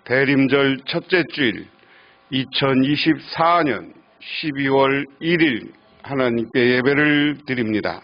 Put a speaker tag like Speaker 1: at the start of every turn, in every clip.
Speaker 1: 대림절 첫째 주일 2024년 12월 1일 하나님께 예배를 드립니다.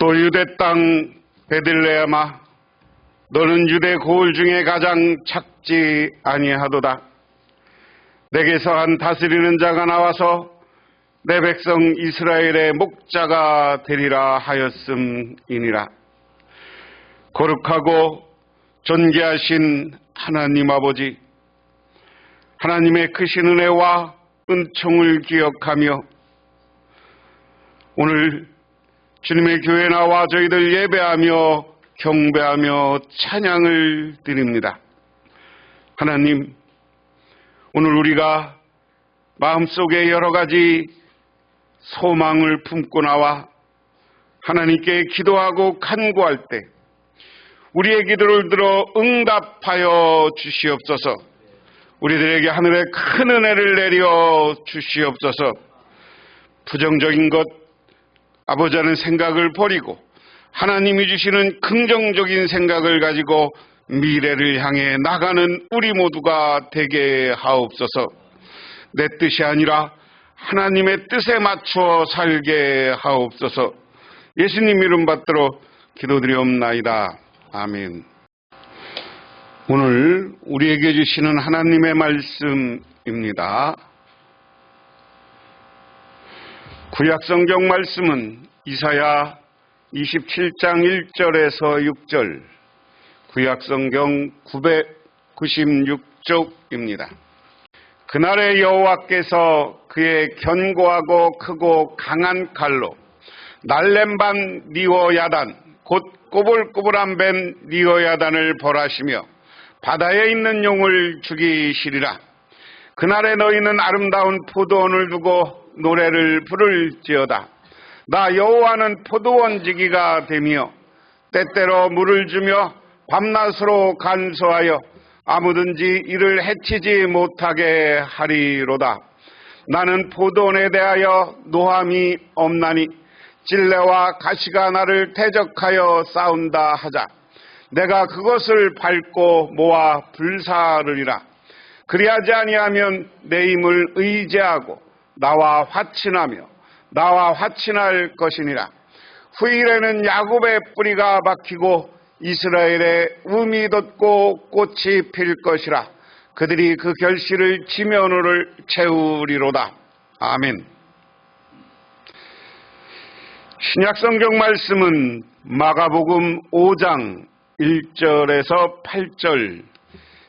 Speaker 1: 또 유대 땅 베들레헴아, 너는 유대 고을 중에 가장 작지 아니하도다. 내게서 한 다스리는 자가 나와서 내 백성 이스라엘의 목자가 되리라 하였음이니라. 거룩하고 존귀하신 하나님 아버지, 하나님의 크신 은혜와 은총을 기억하며 오늘 주님의 교회에 나와 저희들 예배하며 경배하며 찬양을 드립니다. 하나님, 오늘 우리가 마음속에 여러 가지 소망을 품고 나와 하나님께 기도하고 간구할 때 우리의 기도를 들어 응답하여 주시옵소서. 우리들에게 하늘의 큰 은혜를 내려 주시옵소서. 부정적인 것, 아버지라는 생각을 버리고 하나님이 주시는 긍정적인 생각을 가지고 미래를 향해 나가는 우리 모두가 되게 하옵소서. 내 뜻이 아니라 하나님의 뜻에 맞추어 살게 하옵소서. 예수님 이름 받들어 기도드리옵나이다. 아멘. 오늘 우리에게 주시는 하나님의 말씀입니다. 구약성경 말씀은 이사야 27장 1절에서 6절, 구약성경 996쪽입니다. 그날의 여호와께서 그의 견고하고 크고 강한 칼로 날렘반 리오야단, 곧 꼬불꼬불한 뱀 리오야단을 벌하시며 바다에 있는 용을 죽이시리라. 그날에 너희는 아름다운 포도원을 두고 노래를 부를지어다. 나 여호와는 포도원지기가 되며 때때로 물을 주며 밤낮으로 간수하여 아무든지 이를 해치지 못하게 하리로다. 나는 포도원에 대하여 노함이 없나니 찔레와 가시가 나를 대적하여 싸운다 하자. 내가 그것을 밟고 모아 불사르리라. 그리하지 아니하면 내 힘을 의지하고 나와 화친할 것이니라. 후일에는 야곱의 뿌리가 박히고 이스라엘의 움이 돋고 꽃이 필 것이라. 그들이 그 결실을 지면을 채우리로다. 아멘. 신약성경 말씀은 마가복음 5장 1절에서 8절,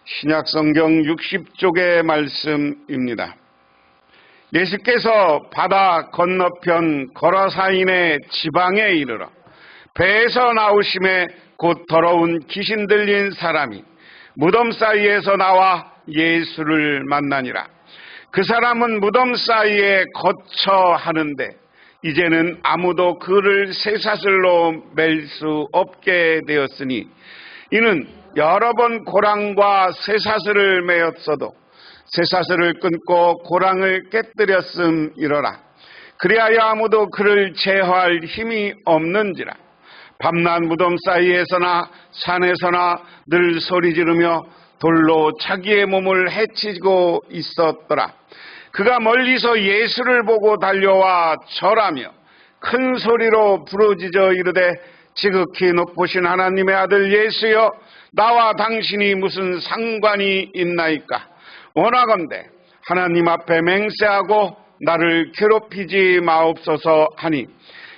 Speaker 1: 신약성경 60쪽의 말씀입니다. 예수께서 바다 건너편 거라사인의 지방에 이르러 배에서 나오심에 곧 더러운 귀신 들린 사람이 무덤 사이에서 나와 예수를 만나니라. 그 사람은 무덤 사이에 거처 하는데 이제는 아무도 그를 쇠사슬로 맬 수 없게 되었으니 이는 여러 번 고랑과 쇠사슬을 매었어도 쇠사슬을 끊고 고랑을 깨뜨렸음이러라. 그리하여 아무도 그를 제어할 힘이 없는지라. 밤낮 무덤 사이에서나 산에서나 늘 소리 지르며 돌로 자기의 몸을 해치고 있었더라. 그가 멀리서 예수를 보고 달려와 절하며 큰 소리로 부르짖어 이르되 지극히 높으신 하나님의 아들 예수여, 나와 당신이 무슨 상관이 있나이까? 원하건대 하나님 앞에 맹세하고 나를 괴롭히지 마옵소서 하니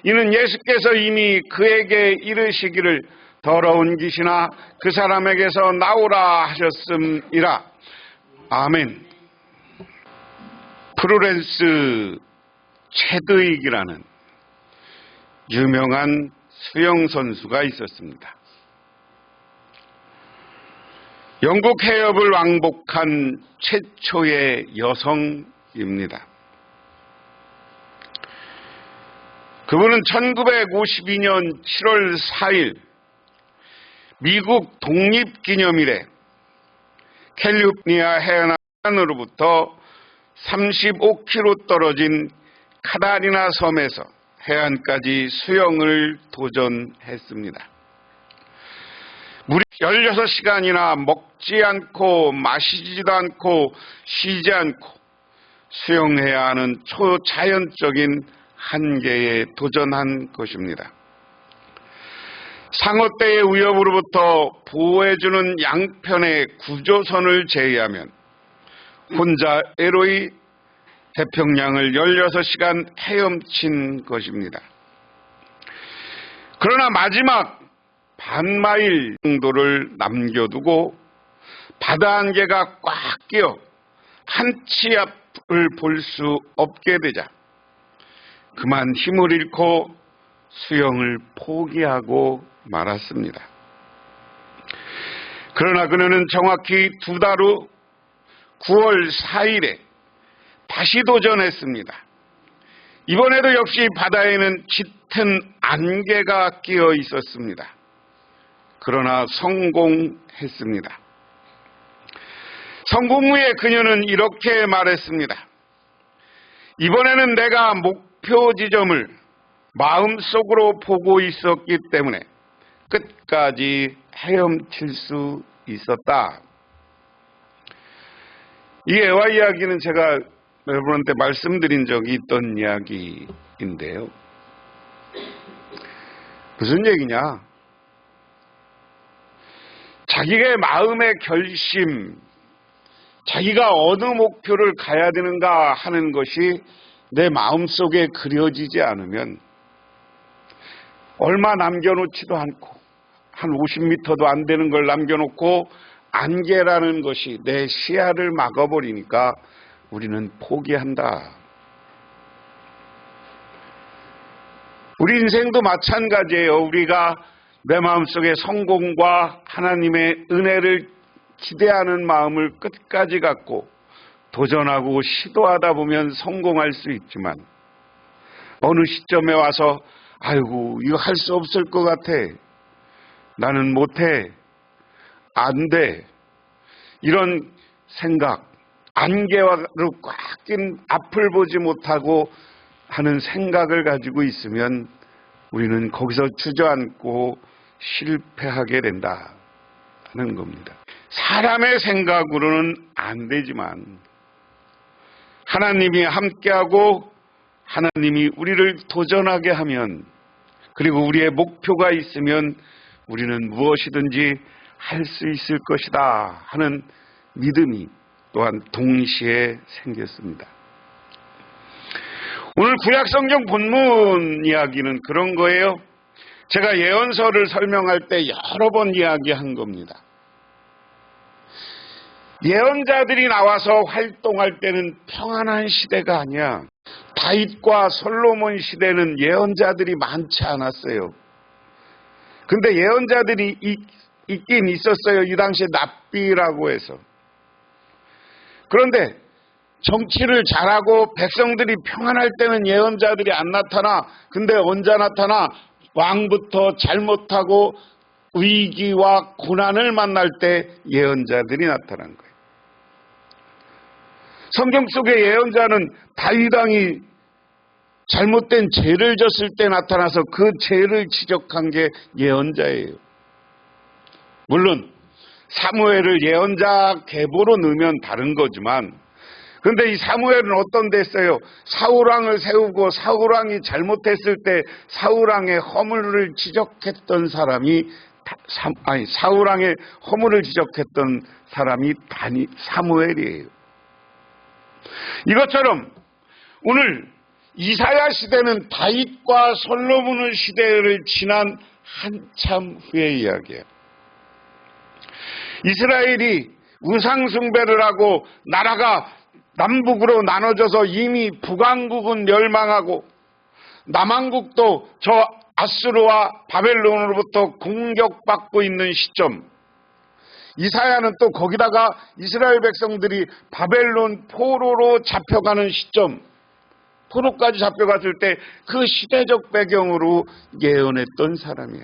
Speaker 1: 이는 예수께서 이미 그에게 이르시기를 더러운 귀신아 그 사람에게서 나오라 하셨음이라. 아멘. 프로렌스 체드윅이라는 유명한 수영 선수가 있었습니다. 영국 해협을 왕복한 최초의 여성입니다. 그분은 1952년 7월 4일 미국 독립기념일에 캘리포니아 해안으로부터 35km 떨어진 카타리나 섬에서 해안까지 수영을 도전했습니다. 무려 16시간이나 먹지 않고 마시지도 않고 쉬지 않고 수영해야 하는 초자연적인 한계에 도전한 것입니다. 상어떼의 위협으로부터 보호해주는 양편의 구조선을 제외하면 혼자 애로이 태평양을 16시간 헤엄친 것입니다. 그러나 마지막 반마일 정도를 남겨두고 바다 안개가 꽉 끼어 한 치 앞을 볼 수 없게 되자 그만 힘을 잃고 수영을 포기하고 말았습니다. 그러나 그녀는 정확히 2달 후 9월 4일에 다시 도전했습니다. 이번에도 역시 바다에는 짙은 안개가 끼어 있었습니다. 그러나 성공했습니다. 성공 후에 그녀는 이렇게 말했습니다. 이번에는 내가 목표 지점을 마음속으로 보고 있었기 때문에 끝까지 헤엄칠 수 있었다. 이 애화 이야기는 제가 여러분한테 말씀드린 적이 있던 이야기인데요. 무슨 얘기냐? 자기의 마음의 결심, 자기가 어느 목표를 가야 되는가 하는 것이 내 마음속에 그려지지 않으면 얼마 남겨놓지도 않고 한 50m도 안 되는 걸 남겨놓고 안개라는 것이 내 시야를 막아버리니까 우리는 포기한다. 우리 인생도 마찬가지예요. 우리가 내 마음속에 성공과 하나님의 은혜를 기대하는 마음을 끝까지 갖고 도전하고 시도하다 보면 성공할 수 있지만 어느 시점에 와서 아이고 이거 할 수 없을 것 같아. 나는 못해. 안 돼. 이런 생각, 안개로 꽉 낀 앞을 보지 못하고 하는 생각을 가지고 있으면 우리는 거기서 주저앉고 실패하게 된다 하는 겁니다. 사람의 생각으로는 안 되지만 하나님이 함께하고 하나님이 우리를 도전하게 하면 그리고 우리의 목표가 있으면 우리는 무엇이든지 할 수 있을 것이다 하는 믿음이 또한 동시에 생겼습니다. 오늘 구약성경 본문 이야기는 그런 거예요. 제가 예언서를 설명할 때 여러 번 이야기한 겁니다. 예언자들이 나와서 활동할 때는 평안한 시대가 아니야. 다윗과 솔로몬 시대는 예언자들이 많지 않았어요. 근데 예언자들이 있긴 있었어요. 이 당시에 납비라고 해서. 그런데 정치를 잘하고 백성들이 평안할 때는 예언자들이 안 나타나. 근데 언제 나타나? 왕부터 잘못하고 위기와 고난을 만날 때 예언자들이 나타난 거예요. 성경 속의 예언자는 다윗 왕이 잘못된 죄를 졌을 때 나타나서 그 죄를 지적한 게 예언자예요. 물론 사무엘을 예언자 계보로 넣으면 다른 거지만 그런데 이 사무엘은 어떤 데 했어요? 사울왕을 세우고 사울왕이 잘못했을 때 사울왕의 허물을 지적했던 사람이 사울왕의 허물을 지적했던 사람이 사무엘이에요. 이것처럼 오늘 이사야 시대는 다윗과 솔로몬의 시대를 지난 한참 후의 이야기예요. 이스라엘이 우상 숭배를 하고 나라가 남북으로 나눠져서 이미 북왕국은 멸망하고 남왕국도 저 아수르와 바벨론으로부터 공격받고 있는 시점, 이사야는 또 거기다가 이스라엘 백성들이 바벨론 포로로 잡혀가는 시점, 포로까지 잡혀갔을 때 그 시대적 배경으로 예언했던 사람이야.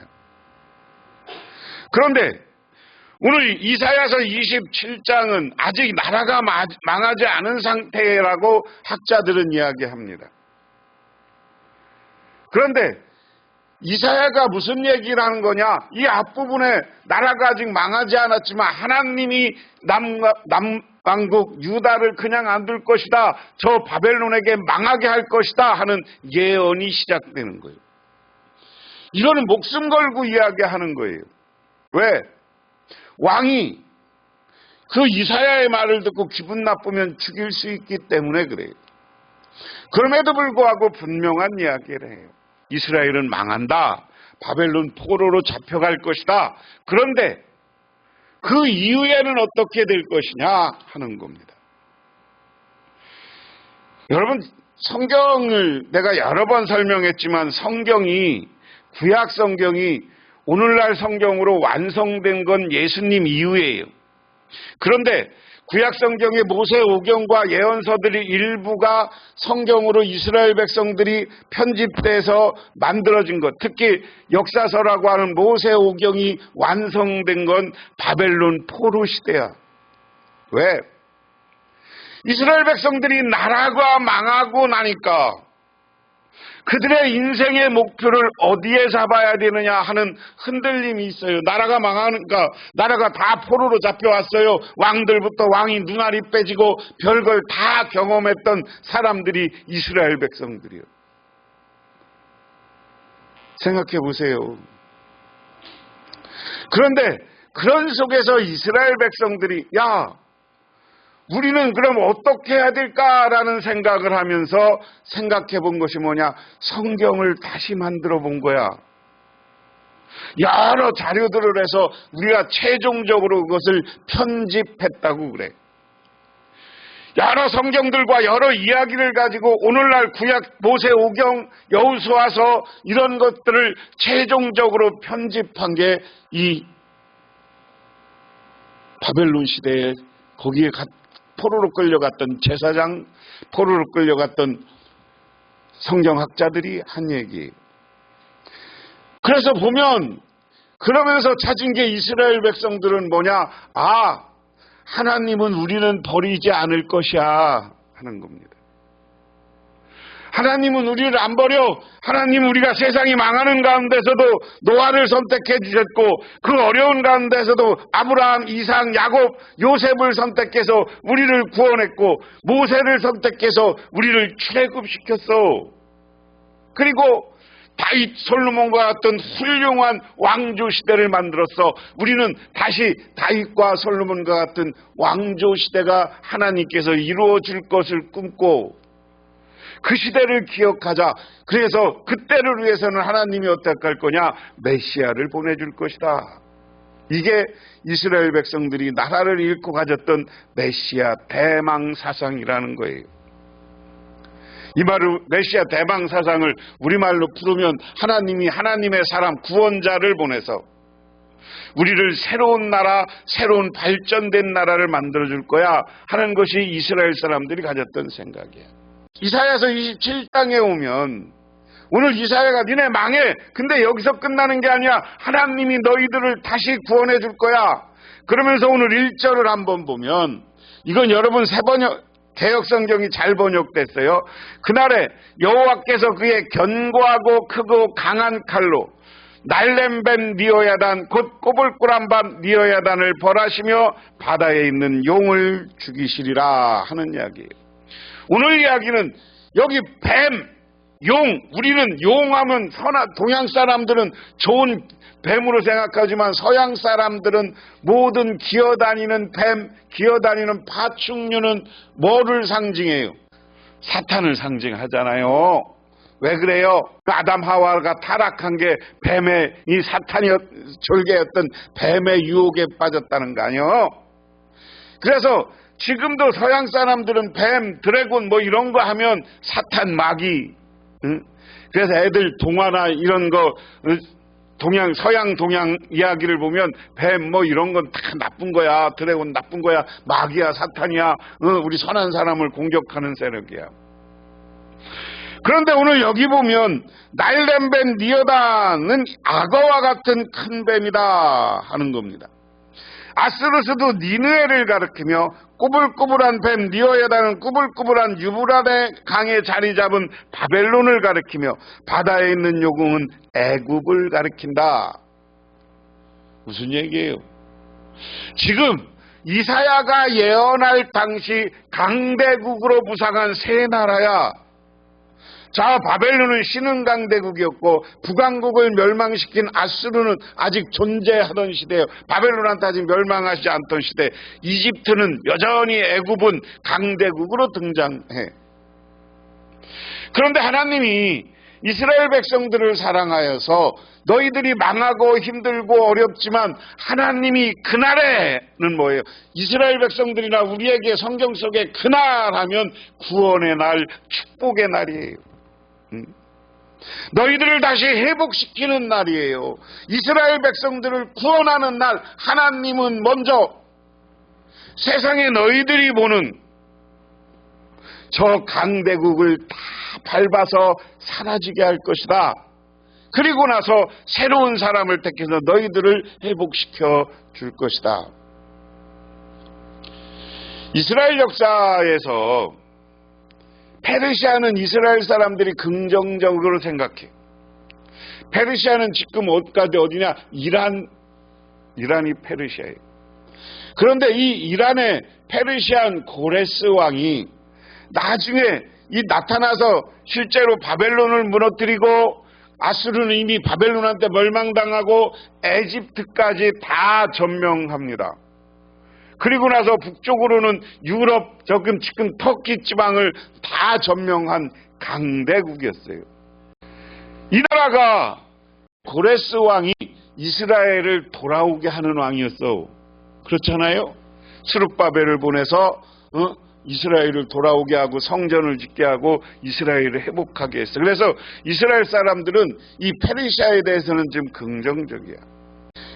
Speaker 1: 그런데 오늘 이사야서 27장은 아직 나라가 망하지 않은 상태라고 학자들은 이야기합니다. 그런데 이사야가 무슨 얘기를 하는 거냐? 이 앞부분에 나라가 아직 망하지 않았지만 하나님이 남왕국 유다를 그냥 안 둘 것이다. 저 바벨론에게 망하게 할 것이다 하는 예언이 시작되는 거예요. 이거는 목숨 걸고 이야기하는 거예요. 왜? 왕이 그 이사야의 말을 듣고 기분 나쁘면 죽일 수 있기 때문에 그래요. 그럼에도 불구하고 분명한 이야기를 해요. 이스라엘은 망한다. 바벨론 포로로 잡혀갈 것이다. 그런데 그 이후에는 어떻게 될 것이냐 하는 겁니다. 여러분, 성경을 내가 여러 번 설명했지만 구약 성경이 오늘날 성경으로 완성된 건 예수님 이후예요. 그런데 구약 성경의 모세오경과 예언서들이 일부가 성경으로 이스라엘 백성들이 편집돼서 만들어진 것, 특히 역사서라고 하는 모세오경이 완성된 건 바벨론 포로 시대야. 왜? 이스라엘 백성들이 나라가 망하고 나니까 그들의 인생의 목표를 어디에 잡아야 되느냐 하는 흔들림이 있어요. 나라가 망하니까 나라가 다 포로로 잡혀왔어요. 왕들부터 왕이 눈알이 빼지고 별걸 다 경험했던 사람들이 이스라엘 백성들이요. 생각해 보세요. 그런데 그런 속에서 이스라엘 백성들이 우리는 그럼 어떻게 해야 될까라는 생각을 하면서 생각해 본 것이 뭐냐? 성경을 다시 만들어 본 거야. 여러 자료들을 해서 우리가 최종적으로 그것을 편집했다고 그래. 여러 성경들과 여러 이야기를 가지고 오늘날 구약 모세오경, 여호수아서 이런 것들을 최종적으로 편집한 게 이 바벨론 시대에 거기에 포로로 끌려갔던 제사장, 포로로 끌려갔던 성경학자들이 한 얘기예요. 그래서 보면 그러면서 찾은 게 이스라엘 백성들은 뭐냐? 하나님은 우리는 버리지 않을 것이야 하는 겁니다. 하나님은 우리를 안 버려. 하나님은 우리가 세상이 망하는 가운데서도 노아를 선택해 주셨고 그 어려운 가운데서도 아브라함, 이삭, 야곱, 요셉을 선택해서 우리를 구원했고 모세를 선택해서 우리를 출애굽시켰어. 그리고 다윗, 솔로몬과 같은 훌륭한 왕조 시대를 만들었어. 우리는 다시 다윗과 솔로몬과 같은 왕조 시대가 하나님께서 이루어질 것을 꿈고 그 시대를 기억하자. 그래서 그때를 위해서는 하나님이 어떻게 할 거냐? 메시아를 보내줄 것이다. 이게 이스라엘 백성들이 나라를 잃고 가졌던 메시아 대망 사상이라는 거예요. 이 말을 메시아 대망 사상을 우리말로 풀으면 하나님이 하나님의 사람 구원자를 보내서 우리를 새로운 나라, 새로운 발전된 나라를 만들어줄 거야 하는 것이 이스라엘 사람들이 가졌던 생각이에요. 이사야서 27장에 오면 오늘 이사야가 니네 망해. 근데 여기서 끝나는 게 아니야. 하나님이 너희들을 다시 구원해 줄 거야. 그러면서 오늘 1절을 한번 보면 이건 여러분 개역성경이 잘 번역됐어요. 그날에 여호와께서 그의 견고하고 크고 강한 칼로 날렘뱀 니어야단 곧 꼬불꼬란 밤 니어야단을 벌하시며 바다에 있는 용을 죽이시리라 하는 이야기예요. 오늘 이야기는 여기 뱀, 용, 우리는 용하면 동양 사람들은 좋은 뱀으로 생각하지만 서양 사람들은 모든 기어다니는 뱀, 기어다니는 파충류는 뭐를 상징해요? 사탄을 상징하잖아요. 왜 그래요? 아담 하와가 타락한 게 뱀의 이 사탄이 졸개였던 뱀의 유혹에 빠졌다는 거 아니에요? 그래서 지금도 서양 사람들은 뱀, 드래곤 뭐 이런 거 하면 사탄, 마귀. 그래서 애들 동화나 이런 거 서양 동양 이야기를 보면 뱀 뭐 이런 건 다 나쁜 거야. 드래곤 나쁜 거야. 마귀야, 사탄이야. 우리 선한 사람을 공격하는 세력이야. 그런데 오늘 여기 보면 날된 뱀 니어다는 악어와 같은 큰 뱀이다 하는 겁니다. 아스루스도 니느웨를 가리키며 꾸불꾸불한 뱀 니어에다는 꾸불꾸불한 유브라데 강에 자리 잡은 바벨론을 가리키며 바다에 있는 요궁은 애굽을 가리킨다. 무슨 얘기예요? 지금 이사야가 예언할 당시 강대국으로 부상한 세 나라야. 자, 바벨론은 신흥 강대국이었고 북왕국을 멸망시킨 아수르는 아직 존재하던 시대예요. 바벨론한테 아직 멸망하지 않던 시대. 이집트는 여전히 애굽은 강대국으로 등장해. 그런데 하나님이 이스라엘 백성들을 사랑하여서 너희들이 망하고 힘들고 어렵지만 하나님이 그날에는 뭐예요? 이스라엘 백성들이나 우리에게 성경 속에 그날 하면 구원의 날, 축복의 날이에요. 너희들을 다시 회복시키는 날이에요. 이스라엘 백성들을 구원하는 날. 하나님은 먼저 세상에 너희들이 보는 저 강대국을 다 밟아서 사라지게 할 것이다. 그리고 나서 새로운 사람을 택해서 너희들을 회복시켜 줄 것이다. 이스라엘 역사에서 페르시아는 이스라엘 사람들이 긍정적으로 생각해. 페르시아는 지금 어디냐? 이란이 페르시아예요. 그런데 이 이란의 페르시안 고레스 왕이 나중에 나타나서 실제로 바벨론을 무너뜨리고 아수르는 이미 바벨론한테 멸망당하고 에집트까지 다 점령합니다. 그리고 나서 북쪽으로는 유럽, 지금 터키 지방을 다 점령한 강대국이었어요. 이 나라가 고레스 왕이 이스라엘을 돌아오게 하는 왕이었어. 그렇잖아요? 스룹바벨을 보내서 이스라엘을 돌아오게 하고 성전을 짓게 하고 이스라엘을 회복하게 했어. 그래서 이스라엘 사람들은 이 페르시아에 대해서는 좀 긍정적이야.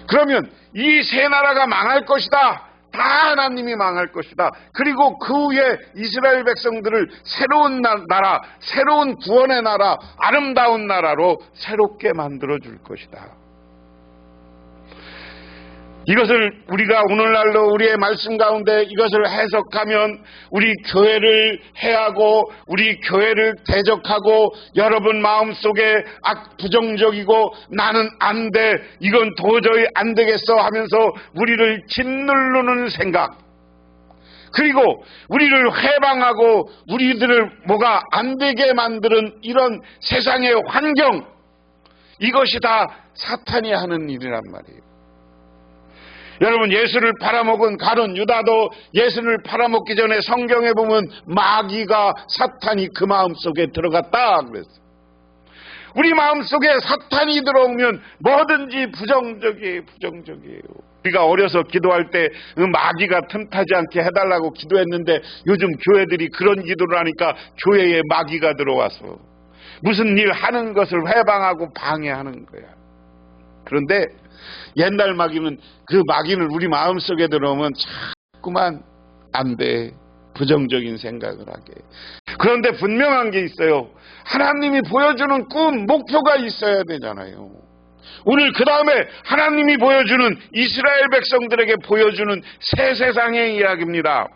Speaker 1: 그러면 이 세 나라가 망할 것이다. 다 하나님이 망할 것이다. 그리고 그 후에 이스라엘 백성들을 새로운 나라, 새로운 구원의 나라, 아름다운 나라로 새롭게 만들어 줄 것이다. 이것을 우리가 오늘날로 우리의 말씀 가운데 이것을 해석하면 우리 교회를 해하고 우리 교회를 대적하고 여러분 마음속에 부정적이고 나는 안 돼, 이건 도저히 안 되겠어 하면서 우리를 짓누르는 생각, 그리고 우리를 해방하고 우리들을 뭐가 안 되게 만드는 이런 세상의 환경, 이것이 다 사탄이 하는 일이란 말이에요. 여러분, 예수를 팔아먹은 가룟 유다도 예수를 팔아먹기 전에 성경에 보면 마귀가, 사탄이 그 마음속에 들어갔다 그랬어요. 우리 마음속에 사탄이 들어오면 뭐든지 부정적이에요. 우리가 어려서 기도할 때 마귀가 틈타지 않게 해달라고 기도했는데 요즘 교회들이 그런 기도를 하니까 교회에 마귀가 들어와서 무슨 일 하는 것을 해방하고 방해하는 거야. 그런데 옛날 마귀는, 그 마귀는 우리 마음속에 들어오면 자꾸만 안 돼, 부정적인 생각을 하게. 그런데 분명한 게 있어요. 하나님이 보여주는 꿈, 목표가 있어야 되잖아요. 오늘 그 다음에 하나님이 보여주는, 이스라엘 백성들에게 보여주는 새 세상의 이야기입니다.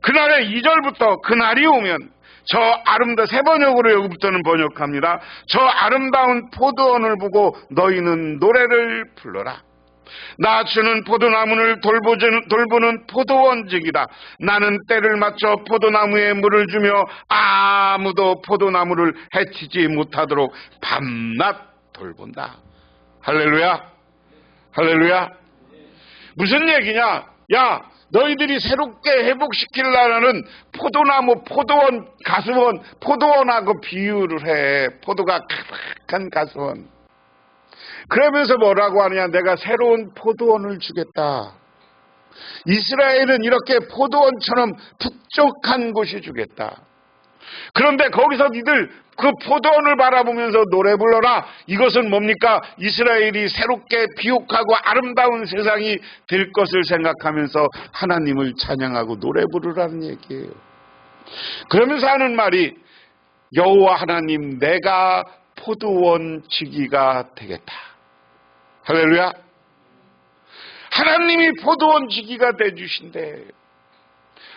Speaker 1: 그날의 2절부터 그날이 오면 저 아름다운, 새 번역으로 여기부터는 번역합니다. 저 아름다운 포도원을 보고 너희는 노래를 불러라. 나 주는 포도나무를 돌보는 포도원직이다. 나는 때를 맞춰 포도나무에 물을 주며 아무도 포도나무를 해치지 못하도록 밤낮 돌본다. 할렐루야, 할렐루야. 무슨 얘기냐? 야, 너희들이 새롭게 회복시키려는 포도나무, 포도원, 가수원, 포도원하고 비유를 해. 포도가 가득한 가수원. 그러면서 뭐라고 하느냐? 내가 새로운 포도원을 주겠다. 이스라엘은 이렇게 포도원처럼 북적한 곳이 주겠다. 그런데 거기서 니들 그 포도원을 바라보면서 노래 불러라. 이것은 뭡니까? 이스라엘이 새롭게 비옥하고 아름다운 세상이 될 것을 생각하면서 하나님을 찬양하고 노래 부르라는 얘기예요. 그러면서 하는 말이 여호와 하나님 내가 포도원 지기가 되겠다. 할렐루야. 하나님이 포도원 지기가 되주신대.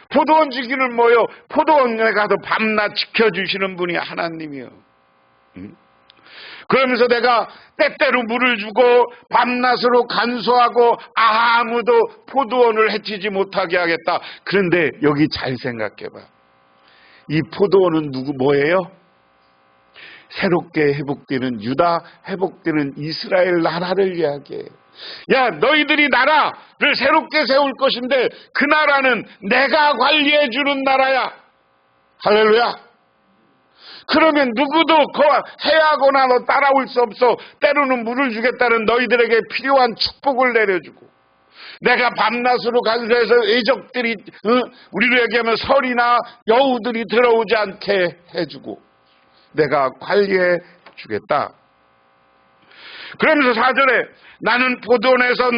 Speaker 1: 포도원 지기는 뭐요? 포도원에 가서 밤낮 지켜주시는 분이 하나님이요. 그러면서 내가 때때로 물을 주고 밤낮으로 간수하고 아무도 포도원을 해치지 못하게 하겠다. 그런데 여기 잘 생각해봐. 이 포도원은 뭐예요? 새롭게 회복되는 유다, 회복되는 이스라엘 나라를 이야기해요. 야, 너희들이 나라를 새롭게 세울 것인데 그 나라는 내가 관리해 주는 나라야. 할렐루야. 그러면 누구도 해하거나 너 따라올 수 없어. 때로는 물을 주겠다는 너희들에게 필요한 축복을 내려주고, 내가 밤낮으로 간수해서 외적들이 우리로 얘기하면 설이나 여우들이 들어오지 않게 해주고 내가 관리해 주겠다. 그러면서 4절에 나는 포도원에서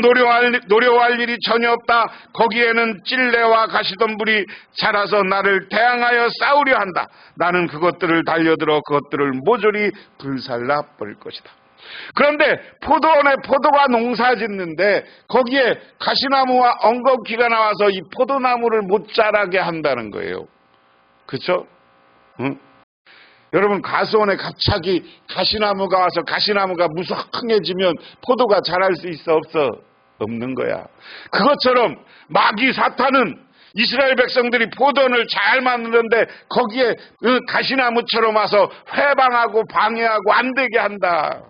Speaker 1: 노려할 일이 전혀 없다. 거기에는 찔레와 가시덤불이 자라서 나를 대항하여 싸우려 한다. 나는 그것들을 달려들어 그것들을 모조리 불살라 버릴 것이다. 그런데 포도원에 포도가 농사 짓는데 거기에 가시나무와 엉겅퀴가 나와서 이 포도나무를 못 자라게 한다는 거예요. 그렇죠? 응? 여러분, 가수원에 갑자기 가시나무가 와서 가시나무가 무성해지면 포도가 자랄 수 있어 없어? 없는 거야. 그것처럼 마귀 사탄은 이스라엘 백성들이 포도원을 잘 만드는데 거기에 가시나무처럼 와서 회방하고 방해하고 안 되게 한다.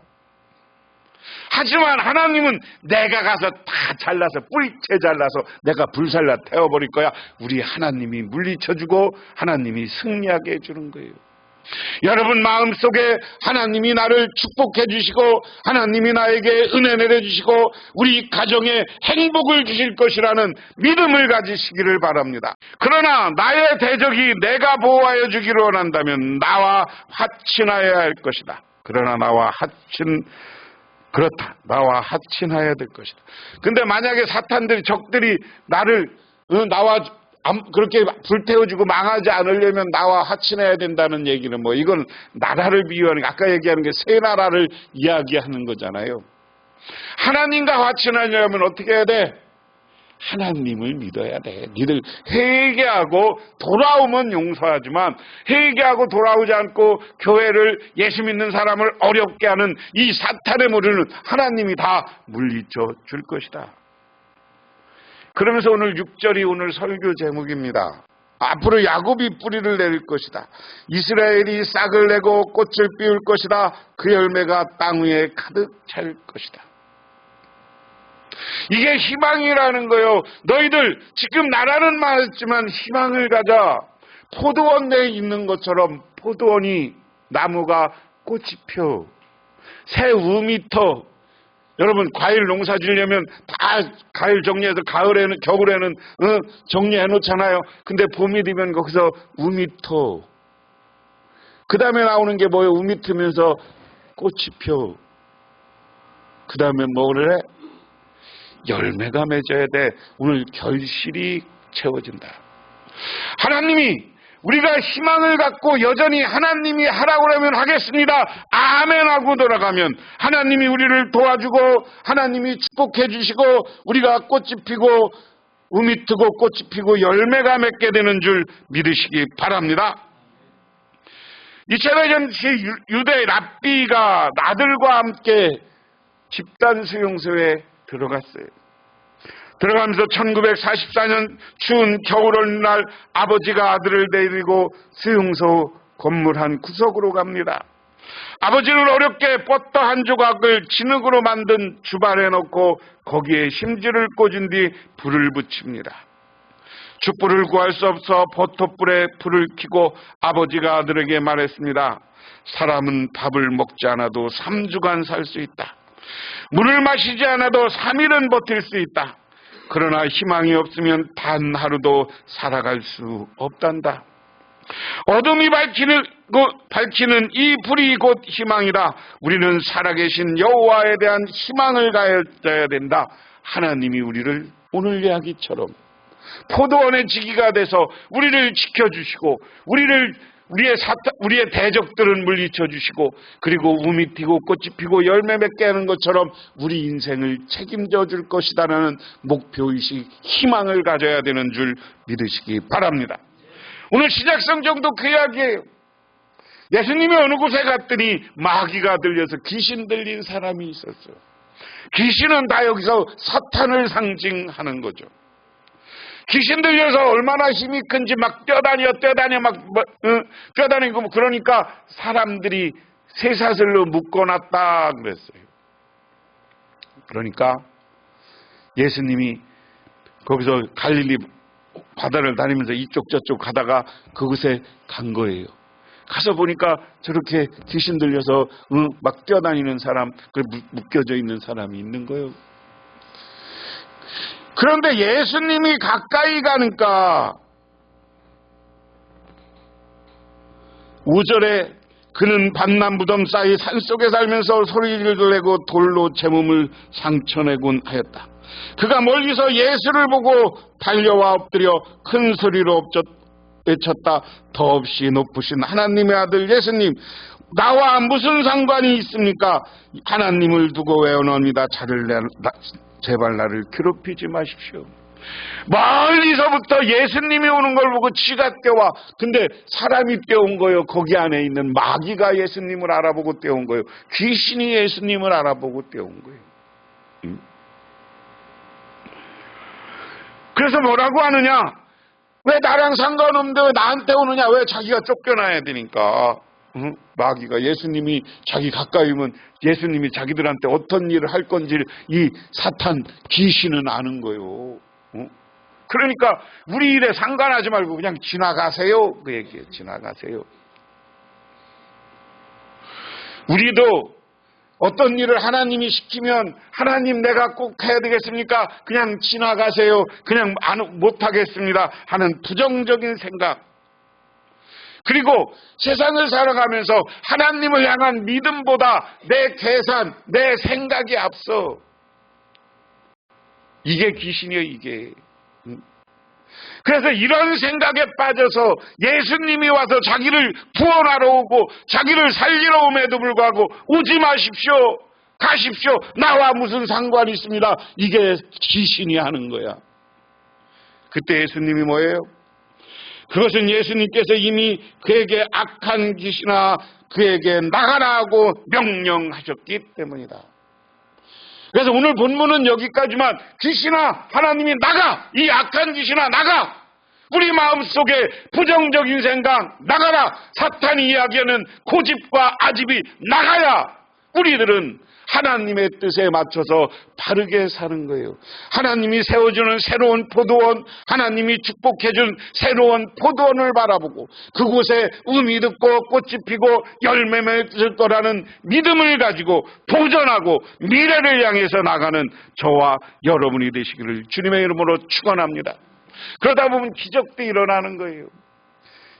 Speaker 1: 하지만 하나님은 내가 가서 다 잘라서 뿌리채 잘라서 내가 불살라 태워버릴 거야. 우리 하나님이 물리쳐주고 하나님이 승리하게 해주는 거예요. 여러분 마음속에 하나님이 나를 축복해 주시고 하나님이 나에게 은혜 내려주시고 우리 가정에 행복을 주실 것이라는 믿음을 가지시기를 바랍니다. 그러나 나의 대적이 내가 보호하여 주기를 원한다면 나와 화친하여야 할 것이다. 그러나 나와 화친하여야 될 것이다. 근데 만약에 사탄들이 적들이 나를 나와 그렇게 불태워주고 망하지 않으려면 나와 화친해야 된다는 얘기는 뭐 이건 나라를 비유하는 아까 얘기하는 게 새 나라를 이야기하는 거잖아요. 하나님과 화친하려면 어떻게 해야 돼? 하나님을 믿어야 돼. 니들 회개하고 돌아오면 용서하지만 회개하고 돌아오지 않고 교회를 예수 믿는 사람을 어렵게 하는 이 사탄의 무리는 하나님이 다 물리쳐 줄 것이다. 그러면서 오늘 6절이 오늘 설교 제목입니다. 앞으로 야곱이 뿌리를 내릴 것이다. 이스라엘이 싹을 내고 꽃을 피울 것이다. 그 열매가 땅 위에 가득 찰 것이다. 이게 희망이라는 거예요. 너희들 지금 나라는 많았지만 희망을 가져. 포도원 내에 있는 것처럼 포도원이 나무가 꽃이 펴. 새 우미 터. 여러분 과일 농사 지으려면 다 과일 정리해서 가을에는 겨울에는 정리해 놓잖아요. 근데 봄이 되면 거기서 우미 터. 그 다음에 나오는 게 뭐예요? 우미 트면서 꽃이 펴. 그 다음에 뭐를 해? 열매가 맺어야 돼. 오늘 결실이 채워진다. 하나님이 우리가 희망을 갖고 여전히 하나님이 하라고 하면 하겠습니다. 아멘 하고 돌아가면 하나님이 우리를 도와주고 하나님이 축복해 주시고 우리가 꽃이 피고 우미 트고 꽃이 피고 열매가 맺게 되는 줄 믿으시기 바랍니다. 이차례전시 유대 랍비가 아들과 함께 집단 수용소에 들어갔어요. 들어가면서 1944년 추운 겨울날 아버지가 아들을 데리고 수용소 건물 한 구석으로 갑니다. 아버지는 어렵게 버터 한 조각을 진흙으로 만든 주발에 넣고 거기에 심지를 꽂은 뒤 불을 붙입니다. 촛불을 구할 수 없어 버터불에 불을 켜고 아버지가 아들에게 말했습니다. 사람은 밥을 먹지 않아도 3주간 살 수 있다. 물을 마시지 않아도 3일은 버틸 수 있다. 그러나 희망이 없으면 단 하루도 살아갈 수 없단다. 어둠이 밝히는 이 불이 곧 희망이다. 우리는 살아계신 여호와에 대한 희망을 가져야 된다. 하나님이 우리를 오늘 이야기처럼 포도원의 지기가 돼서 우리를 지켜주시고 우리의 대적들은 물리쳐 주시고, 그리고 우미 튀고 꽃이 피고 열매 맺게 하는 것처럼 우리 인생을 책임져 줄 것이다라는 목표의식, 희망을 가져야 되는 줄 믿으시기 바랍니다. 오늘 시작성경도 그 이야기예요. 예수님이 어느 곳에 갔더니 마귀가 들려서 귀신 들린 사람이 있었어요. 귀신은 다 여기서 사탄을 상징하는 거죠. 귀신 들려서 얼마나 힘이 큰지 막 뛰어다니고 그러니까 사람들이 쇠사슬로 묶어놨다 그랬어요. 그러니까 예수님이 거기서 갈릴리 바다를 다니면서 이쪽 저쪽 가다가 그곳에 간 거예요. 가서 보니까 저렇게 귀신 들려서 막 뛰어다니는 사람, 묶여져 있는 사람이 있는 거예요. 그런데 예수님이 가까이 가니까 5절에 그는 밤낮무덤 사이 산속에 살면서 소리를 내고 돌로 제 몸을 상처내곤 하였다. 그가 멀리서 예수를 보고 달려와 엎드려 큰 소리로 외쳤다. 더없이 높으신 하나님의 아들 예수님, 나와 무슨 상관이 있습니까? 하나님을 두고 외원합니다. 제발 나를 괴롭히지 마십시오. 멀리서부터 예수님이 오는 걸 보고 지가 뛰어와. 근데 사람이 뛰어온 거예요. 거기 안에 있는 마귀가 예수님을 알아보고 뛰어온 거예요. 귀신이 예수님을 알아보고 뛰어온 거예요. 그래서 뭐라고 하느냐? 왜 나랑 상관없는데 왜 나한테 오느냐? 왜 자기가 쫓겨나야 되니까. 마귀가 예수님이 자기 가까이 오면 예수님이 자기들한테 어떤 일을 할 건지 이 사탄 귀신은 아는 거예요. 그러니까 우리 일에 상관하지 말고 그냥 지나가세요. 그 얘기예요. 지나가세요. 우리도 어떤 일을 하나님이 시키면 하나님 내가 꼭 해야 되겠습니까? 그냥 지나가세요. 그냥 못하겠습니다 하는 부정적인 생각. 그리고 세상을 살아가면서 하나님을 향한 믿음보다 내 계산, 내 생각이 앞서. 이게 귀신이에요, 이게. 그래서 이런 생각에 빠져서 예수님이 와서 자기를 구원하러 오고 자기를 살리러 옴에도 불구하고 오지 마십시오, 가십시오, 나와 무슨 상관이 있습니다. 이게 귀신이 하는 거야. 그때 예수님이 뭐예요? 그것은 예수님께서 이미 그에게 악한 귀신아 그에게 나가라 하고 명령하셨기 때문이다. 그래서 오늘 본문은 여기까지만. 귀신아, 하나님이 나가! 이 악한 귀신아 나가! 우리 마음속에 부정적인 생각 나가라! 사탄이 이야기하는 고집과 아집이 나가야 우리들은 하나님의 뜻에 맞춰서 바르게 사는 거예요. 하나님이 세워주는 새로운 포도원, 하나님이 축복해준 새로운 포도원을 바라보고 그곳에 음이 듣고 꽃이 피고 열매 맺을 거라는 믿음을 가지고 도전하고 미래를 향해서 나가는 저와 여러분이 되시기를 주님의 이름으로 축원합니다. 그러다 보면 기적도 일어나는 거예요.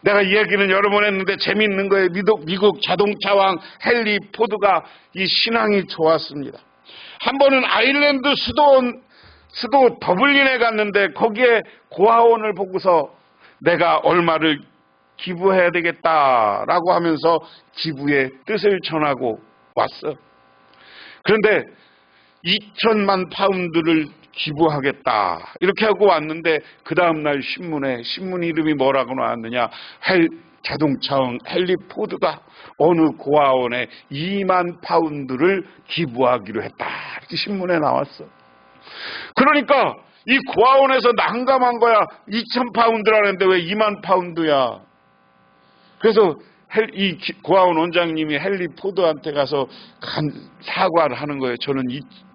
Speaker 1: 내가 이 얘기는 여러 번 했는데 재미있는 거예요. 미국 자동차왕 헨리 포드가 이 신앙이 좋았습니다. 한 번은 아일랜드 수도 더블린에 갔는데 거기에 고아원을 보고서 내가 얼마를 기부해야 되겠다라고 하면서 기부의 뜻을 전하고 왔어. 그런데 2천만 파운드를 기부하겠다 이렇게 하고 왔는데 그 다음날 신문 이름이 뭐라고 나왔느냐? 자동차왕 헨리 포드가 어느 고아원에 2만 파운드를 기부하기로 했다 이렇게 신문에 나왔어. 그러니까 이 고아원에서 난감한 거야. 2천 파운드라는데 왜 2만 파운드야? 그래서 이 고아원 원장님이 헨리 포드한테 가서 사과를 하는 거예요. 저는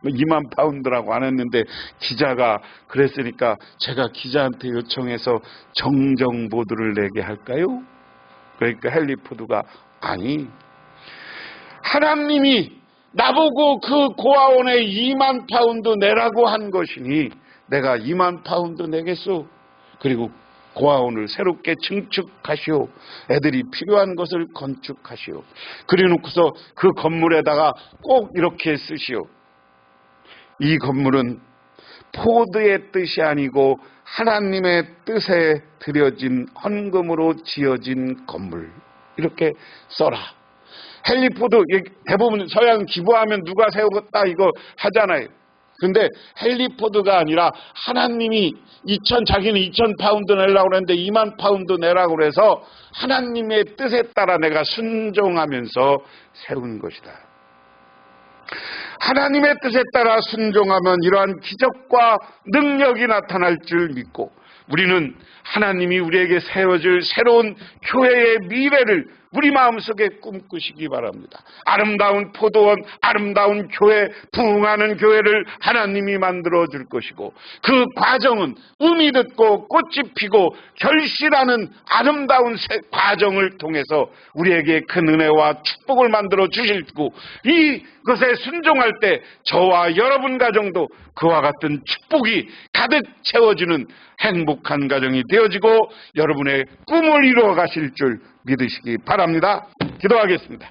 Speaker 1: 2만 파운드라고 안 했는데 기자가 그랬으니까 제가 기자한테 요청해서 정정보도를 내게 할까요? 그러니까 헨리 포드가 아니, 하나님이 나보고 그 고아원에 2만 파운드 내라고 한 것이니 내가 2만 파운드 내겠소. 그리고 고아원을 새롭게 증축하시오. 애들이 필요한 것을 건축하시오. 그래놓고서 그 건물에다가 꼭 이렇게 쓰시오. 이 건물은 포드의 뜻이 아니고 하나님의 뜻에 들여진 헌금으로 지어진 건물. 이렇게 써라. 헨리 포드, 대부분 서양 기부하면 누가 세우겠다 이거 하잖아요. 근데 헨리 포드가 아니라 하나님이 자기는 2,000파운드 내려고 그랬는데 2만 파운드 내라고 그래서 하나님의 뜻에 따라 내가 순종하면서 세운 것이다. 하나님의 뜻에 따라 순종하면 이러한 기적과 능력이 나타날 줄 믿고 우리는 하나님이 우리에게 세워줄 새로운 교회의 미래를 우리 마음속에 꿈꾸시기 바랍니다. 아름다운 포도원, 아름다운 교회, 부흥하는 교회를 하나님이 만들어 줄 것이고 그 과정은 음이 듣고 꽃이 피고 결실하는 아름다운 과정을 통해서 우리에게 큰 은혜와 축복을 만들어 주시고 이것에 순종할 때 저와 여러분 가정도 그와 같은 축복이 가득 채워지는 행복한 가정이 되어지고 여러분의 꿈을 이루어 가실 줄 믿으시기 바랍니다. 기도하겠습니다.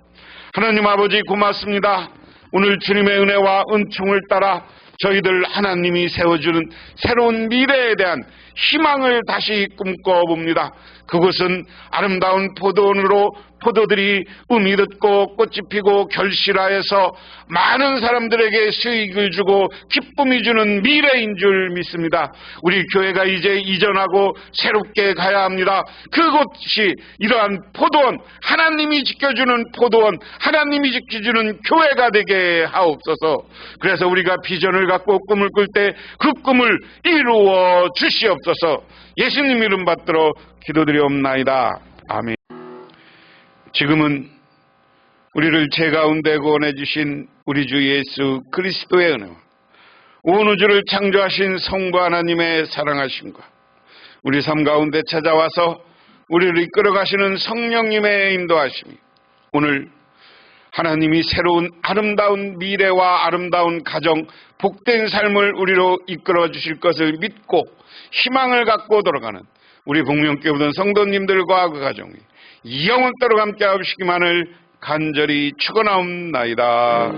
Speaker 1: 하나님 아버지 고맙습니다. 오늘 주님의 은혜와 은총을 따라 저희들 하나님이 세워주는 새로운 미래에 대한 희망을 다시 꿈꿔봅니다. 그것은 아름다운 포도원으로 포도들이 음이 듣고 꽃이 피고 결실하여서 많은 사람들에게 수익을 주고 기쁨이 주는 미래인 줄 믿습니다. 우리 교회가 이제 이전하고 새롭게 가야 합니다. 그곳이 이러한 포도원, 하나님이 지켜주는 포도원, 하나님이 지켜주는 교회가 되게 하옵소서. 그래서 우리가 비전을 갖고 꿈을 꿀 때 그 꿈을 이루어 주시옵소서. 예수님 이름 받들어 기도드리옵나이다. 아멘. 지금은 우리를 죄 가운데 구원해 주신 우리 주 예수 그리스도의 은혜와 온 우주를 창조하신 성부 하나님의 사랑하심과 우리 삶 가운데 찾아와서 우리를 이끌어 가시는 성령님의 인도하심이 오늘 하나님이 새로운 아름다운 미래와 아름다운 가정, 복된 삶을 우리로 이끌어 주실 것을 믿고 희망을 갖고 돌아가는 우리 복명교회 모든 성도님들과 그 가정이 영원토록 함께 하시기만을 간절히 축원하옵나이다.